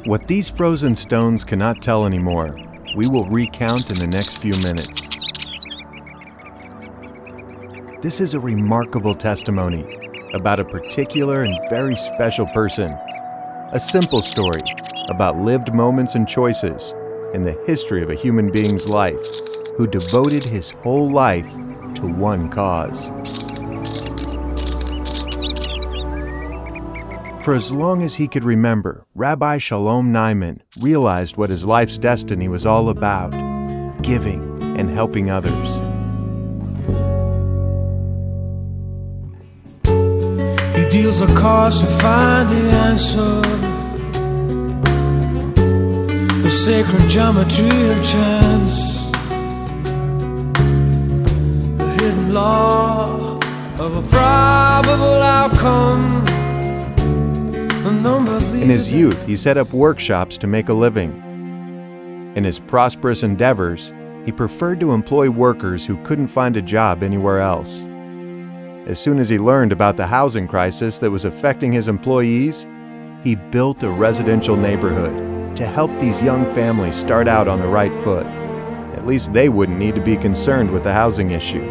What these frozen stones cannot tell anymore, we will recount in the next few minutes. This is a remarkable testimony about a particular and very special person. A simple story about lived moments and choices in the history of a human being's life who devoted his whole life to one cause. For as long as he could remember, Rabbi Shalom ניימן realized what his life's destiny was all about: giving and helping others. He deals a cards to find the answer, the sacred geometry of chance, the hidden law of a probable outcome. In his youth, he set up workshops to make a living. In his prosperous endeavors, he preferred to employ workers who couldn't find a job anywhere else. As soon as he learned about the housing crisis that was affecting his employees, he built a residential neighborhood to help these young families start out on the right foot. At least they wouldn't need to be concerned with the housing issue.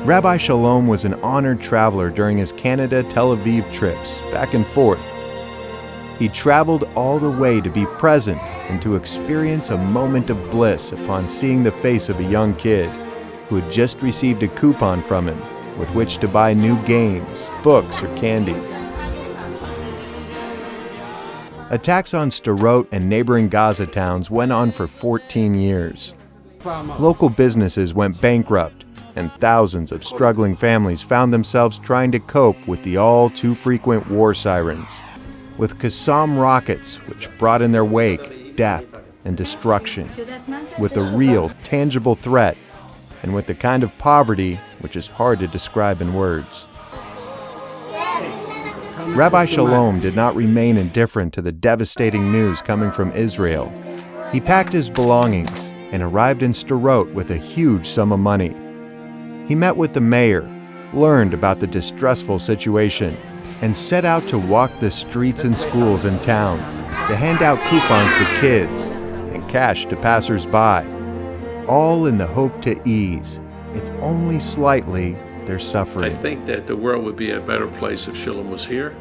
Rabbi Shalom was an honored traveler during his Canada-Tel Aviv trips back and forth. He traveled all the way to be present and to experience a moment of bliss upon seeing the face of a young kid who had just received a coupon from him with which to buy new games, books, or candy. Attacks on Sderot and neighboring Gaza towns went on for 14 years. Local businesses went bankrupt, and thousands of struggling families found themselves trying to cope with the all-too-frequent war sirens, with Qassam rockets which brought in their wake death and destruction, with a real, tangible threat, and with the kind of poverty which is hard to describe in words. Rabbi Shalom did not remain indifferent to the devastating news coming from Israel. He packed his belongings and arrived in Sderot with a huge sum of money. He met with the mayor, learned about the distressful situation, and set out to walk the streets and schools in town to hand out coupons to kids and cash to passers-by, all in the hope to ease, if only slightly, their suffering. I think that the world would be a better place if Shalom was here.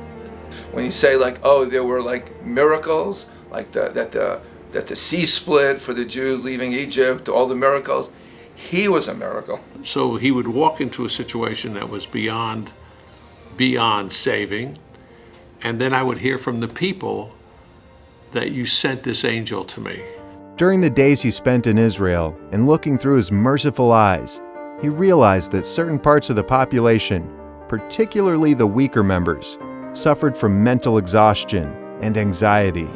When you say there were miracles, that the sea split for the Jews leaving Egypt, all the miracles, he was a miracle. So he would walk into a situation that was beyond saving, and then I would hear from the people that you sent this angel to me. During the days he spent in Israel and looking through his merciful eyes, he realized that certain parts of the population, particularly the weaker members, suffered from mental exhaustion and anxiety.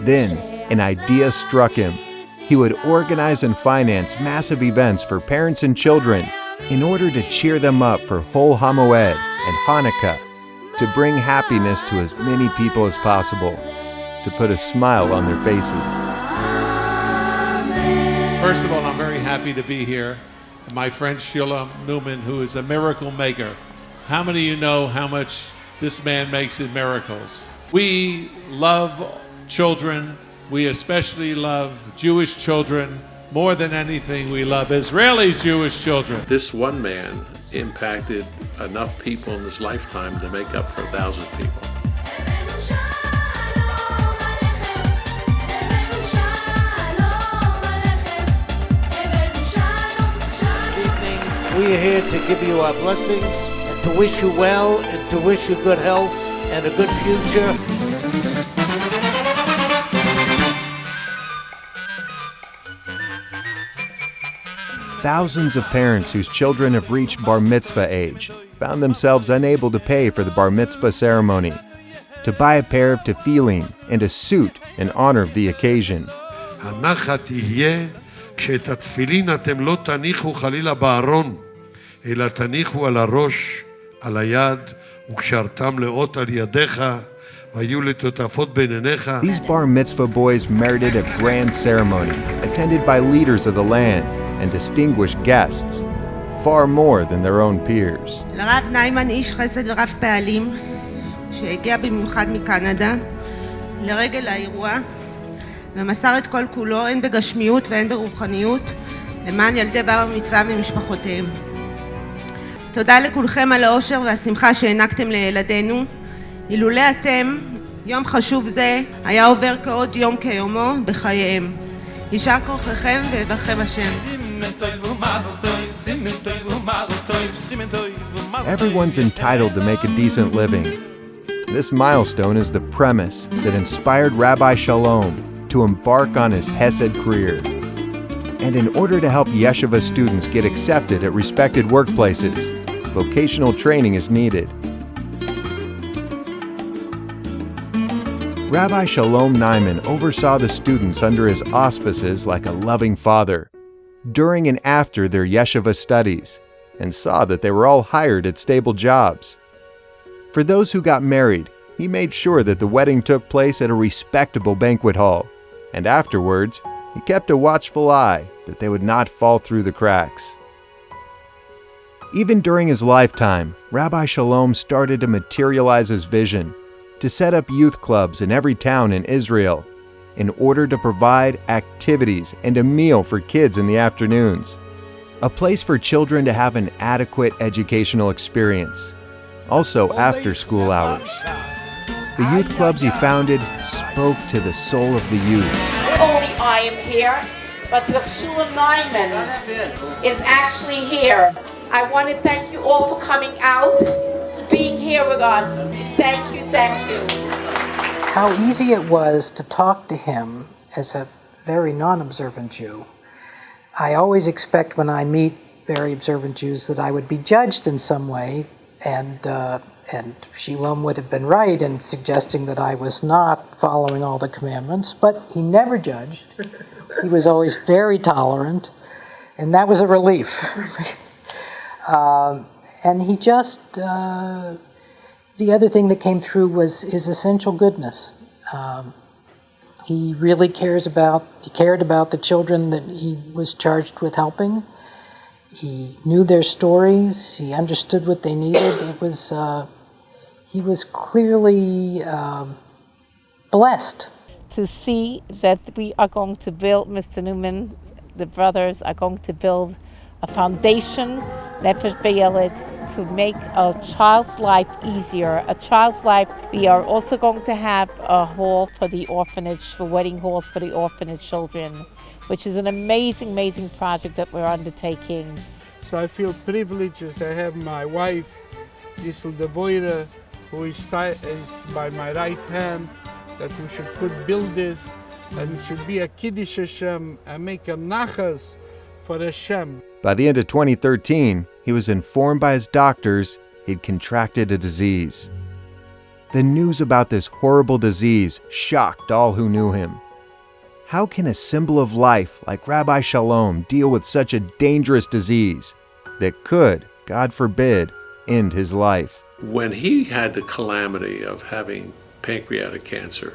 Then, an idea struck him. He would organize and finance massive events for parents and children in order to cheer them up for Hol HaMoed and Hanukkah, to bring happiness to as many people as possible, to put a smile on their faces. First of all, I'm very happy to be here. My friend Shalom ניימן, who is a miracle maker. How many of you know how much this man makes in miracles? We love children. We especially love Jewish children. More than anything, we love Israeli Jewish children. This one man impacted enough people in his lifetime to make up for 1,000 people. We are here to give you our blessings and to wish you well and to wish you good health and a good future. Thousands of parents whose children have reached bar mitzvah age found themselves unable to pay for the bar mitzvah ceremony, to buy a pair of tefillin and a suit in honor of the occasion. הנחת תהיה כשאת התפילין אתם לא תניחו חלילה בארון, אלא תניחו על הראש, על היד, וקשרתם לאות על ידיך, והיו לטוטפות בין עיניך. These bar mitzvah boys merited a grand ceremony, attended by leaders of the land and distinguished guests, far more than their own peers. לרב ניימן, איש חסד ורב פעלים, שהגיע במיוחד מקנדה, לרגל האירוע, ומסר את כל כולו, הן בגשמיות והן ברוחניות, למען ילדי בר המצווה ומשפחותיהם. תודה לכולכם על האושר והשמחה שהענקתם לילדינו. אילולא אתם, יום חשוב זה היה עובר כעוד יום כיומו בחייהם. יישר כוחכם ויברכם השם. Everyone's entitled to make a decent living. This milestone is the premise that inspired Rabbi Shalom to embark on his Hesed career. And in order to help yeshiva students get accepted at respected workplaces, vocational training is needed. Rabbi Shalom ניימן oversaw the students under his auspices like a loving father, during and after their yeshiva studies, and saw that they were all hired at stable jobs. For those who got married, he made sure that the wedding took place at a respectable banquet hall, and afterwards, he kept a watchful eye that they would not fall through the cracks. Even during his lifetime, Rabbi Shalom started to materialize his vision to set up youth clubs in every town in Israel in order to provide activities and a meal for kids in the afternoons, a place for children to have an adequate educational experience, also after school hours. The youth clubs he founded spoke to the soul of the youth. Only I am here, but Rav Shulem ניימן is actually here. I want to thank you all for coming out, being here with us. Thank you, thank you. How easy it was to talk to him as a very non-observant Jew. I always expect when I meet very observant Jews that I would be judged in some way, and Shalom would have been right in suggesting that I was not following all the commandments, but he never judged. He was always very tolerant, and that was a relief. And he just, the other thing that came through was his essential goodness. He really cared about the children that he was charged with helping. He knew their stories, he understood what they needed. He was clearly blessed. To see that we are going to build, Mr. ניימן, the brothers are going to build a foundation, Nefesh B'Yeled, to make a child's life easier. A child's life, we are also going to have a hall for the orphanage, for wedding halls for the orphanage children, which is an amazing, amazing project that we're undertaking. So I feel privileged to have my wife, Gisel Devoira, who is by my right hand, that we could build this, and it should be a Kiddush Hashem and make a nachas for Hashem. By the end of 2013, he was informed by his doctors he'd contracted a disease. The news about this horrible disease shocked all who knew him. How can a symbol of life like Rabbi Shalom deal with such a dangerous disease that could, God forbid, end his life? When he had the calamity of having pancreatic cancer,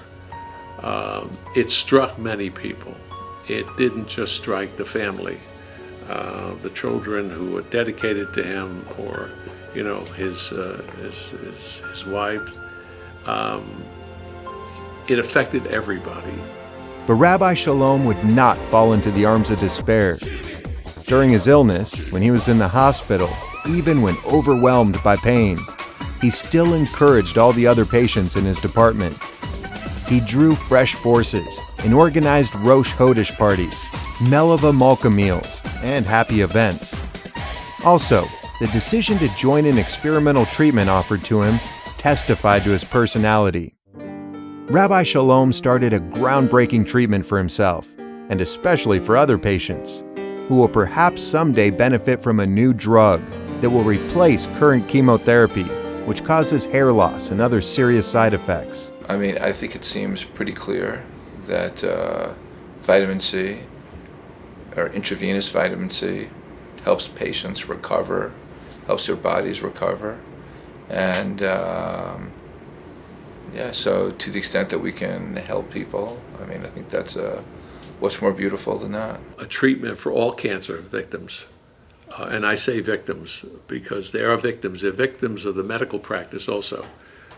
it struck many people. It didn't just strike the family. The children who were dedicated to him, or his wife, it affected everybody. But Rabbi Shalom would not fall into the arms of despair. During his illness, when he was in the hospital, even when overwhelmed by pain, he still encouraged all the other patients in his department. He drew fresh forces and organized Rosh Chodesh parties, Melava Malka meals, and happy events. Also, the decision to join an experimental treatment offered to him testified to his personality. Rabbi Shalom started a groundbreaking treatment for himself, and especially for other patients, who will perhaps someday benefit from a new drug that will replace current chemotherapy, which causes hair loss and other serious side effects. I mean, I think it seems pretty clear that vitamin C, or intravenous vitamin C, helps patients recover helps their bodies recover. And so to the extent that we can help people, I mean, I think that's what's more beautiful than that. A treatment for all cancer victims. And I say victims because they are victims. They're victims of the medical practice also.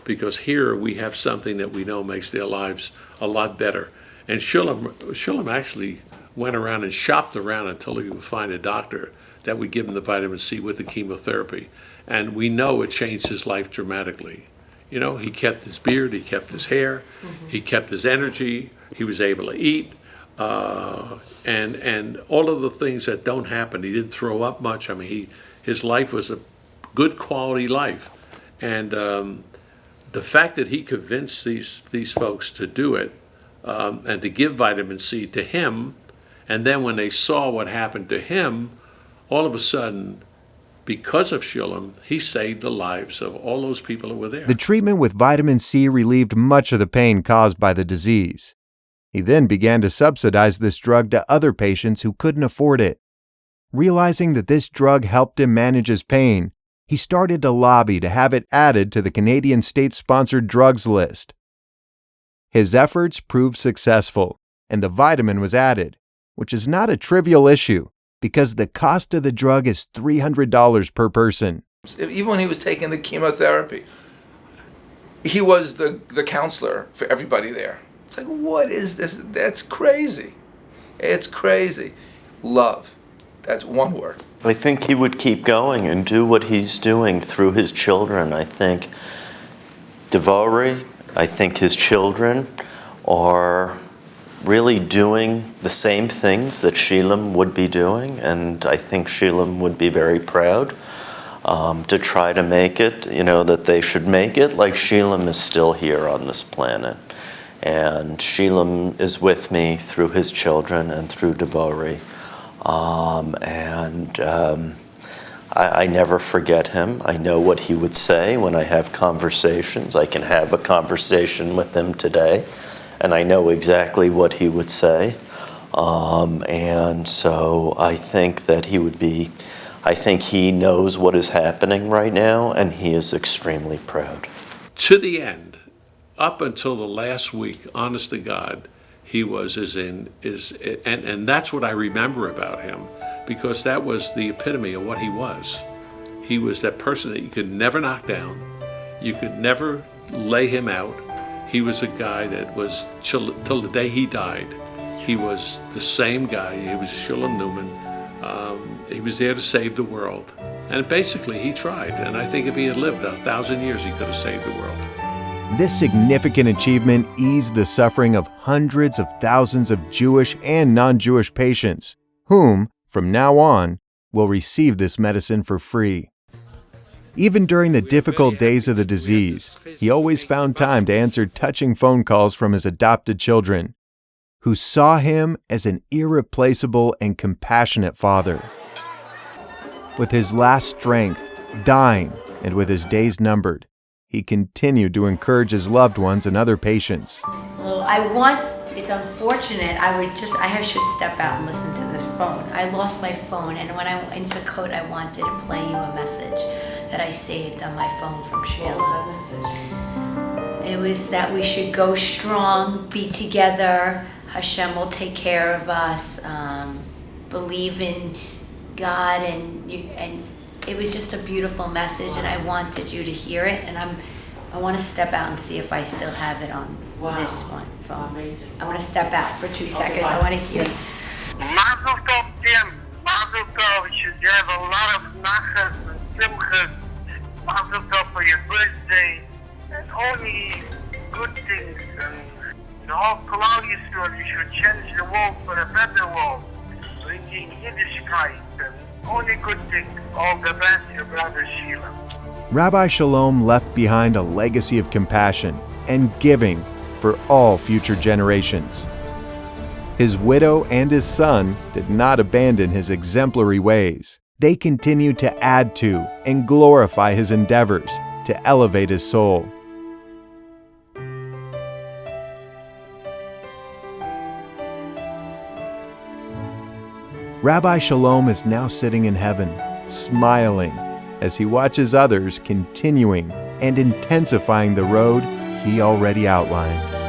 Because here we have something that we know makes their lives a lot better. And Shalom actually went around and shopped around until he would find a doctor that would give him the vitamin C with the chemotherapy. And we know it changed his life dramatically. You know, he kept his beard, he kept his hair, he kept his energy, he was able to eat, and all of the things that don't happen. He didn't throw up much. I mean, his life was a good quality life. And the fact that he convinced these folks to do it and to give vitamin C to him, and then when they saw what happened to him, all of a sudden, because of Shalom, he saved the lives of all those people who were there. The treatment with vitamin C relieved much of the pain caused by the disease. He then began to subsidize this drug to other patients who couldn't afford it. Realizing that this drug helped him manage his pain, he started to lobby to have it added to the Canadian state-sponsored drugs list. His efforts proved successful, and the vitamin was added, which is not a trivial issue, because the cost of the drug is $300 per person. Even when he was taking the chemotherapy, he was the counselor for everybody there. It's like, what is this? That's crazy. It's crazy. Love. That's one word. I think he would keep going and do what he's doing through his children. I think Devorah, I think his children are really doing the same things that Shalom would be doing, and I think Shalom would be very proud to try to make it, that they should make it like Shalom is still here on this planet. And Shalom is with me through his children and through Devorah. I never forget him. I know what he would say when I have conversations. I can have a conversation with him today, and I know exactly what he would say. And so I think that I think he knows what is happening right now, and he is extremely proud. To the end, up until the last week, honest to God, he was and that's what I remember about him, because that was the epitome of what he was. He was that person that you could never knock down. You could never lay him out. He was a guy that was, till the day he died, he was the same guy. He was Shalom Newman. He was there to save the world. And basically he tried. And I think if he had lived 1,000 years, he could have saved the world. This significant achievement eased the suffering of hundreds of thousands of Jewish and non-Jewish patients, whom, from now on, will receive this medicine for free. Even during the difficult days of the disease, he always found time to answer touching phone calls from his adopted children, who saw him as an irreplaceable and compassionate father. With his last strength, dying, and with his days numbered, he continued to encourage his loved ones and other patients. Well, it's unfortunate, I should step out and listen to this phone. I lost my phone, and when I went into Sukkot, I wanted to play you a message that I saved on my phone from Sheila. What was that message? It was that we should go strong, be together, Hashem will take care of us, believe in God, and it was just a beautiful message, and I wanted you to hear it, and I want to step out and see if I still have it on this one phone. Amazing. I'm going to step out for 2 seconds. I want to hear it. Mazel tov, Tim. Mazel tov. You should have a lot of nachas and simchas. Mazel tov for your birthday, and only good things, and the whole Klal Yisrael, you should change the world for a better world, bringing Yiddishkeit and only good things. All the best, your brother Sheila. Rabbi Shalom left behind a legacy of compassion and giving for all future generations. His widow and his son did not abandon his exemplary ways. They continued to add to and glorify his endeavors to elevate his soul. Rabbi Shalom is now sitting in heaven, smiling as he watches others continuing and intensifying the road he already outlined.